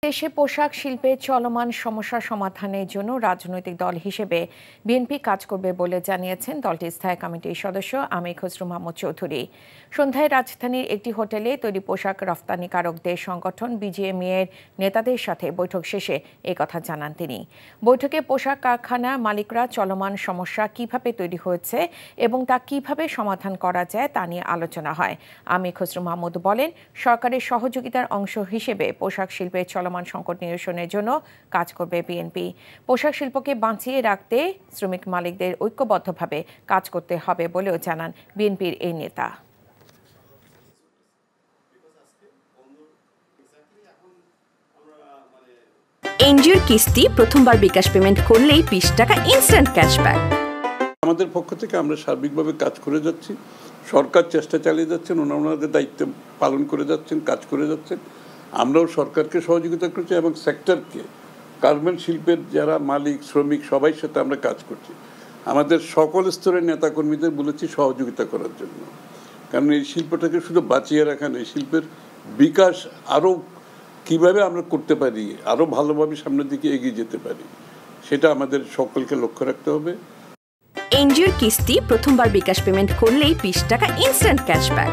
দেশে পোশাক শিল্পে চলমান সমস্যা সমাধানের জন্য রাজনৈতিক দল হিসেবে বিএনপি কাজ করবে বলে জানিয়েছেন দলটির স্থায়ী কমিটির সদস্য আমির খসরু মাহমুদ চৌধুরী। সন্ধ্যায় রাজধানীর একটি হোটেলে তৈরি পোশাক রফতানিকারকদের সংগঠন বিজিএমইএ এর নেতাদের সাথে বৈঠক শেষে একথা জানান তিনি। বৈঠকে পোশাক কারখানা মালিকরা চলমান সমস্যা কিভাবে তৈরি হয়েছে এবং তা কিভাবে সমাধান করা যায় তা নিয়ে আলোচনা হয়। আমির খসরু মাহমুদ বলেন, সরকারের সহযোগিতার অংশ হিসেবে পোশাক শিল্পের চলমান সংকট নিরসনের জন্য কাজ করবে বিএনপি। পোশাক শিল্পকে বাঁচিয়ে রাখতে শ্রমিক মালিকদের ঐক্যবদ্ধভাবে কাজ করতে হবে বলেও জানান বিএনপির এই নেতা। এনজিওর কিস্তি প্রথমবার বিকাশ পেমেন্ট করলেই 20 টাকা ইনস্ট্যান্ট ক্যাশব্যাক। আমাদের পক্ষ থেকে আমরা সার্বিকভাবে কাজ করে যাচ্ছি। সরকার চেষ্টা চালিয়ে যাচ্ছেন, ওনাদের দায়িত্ব পালন করে যাচ্ছেন, কাজ করে যাচ্ছেন। আমরাও সরকারকে সহযোগিতা করছি এবং সেক্টরকে, গার্মেন্ট শিল্পের যারা মালিক শ্রমিক সবাই সাথে আমরা কাজ করছি। আমাদের সকল স্তরের নেতাকর্মীদের বলেছি সহযোগিতা করার জন্য, কারণ এই শিল্পটাকে শুধু বাঁচিয়ে রাখা নয়, শিল্পের বিকাশ আরও কীভাবে আমরা করতে পারি, আরও ভালোভাবে সামনের দিকে এগিয়ে যেতে পারি, সেটা আমাদের সকলকে লক্ষ্য রাখতে হবে। এনজিওর কিস্তি প্রথমবার বিকাশ পেমেন্ট করলেই 20 টাকা ইনস্ট্যান্ট ক্যাশব্যাক।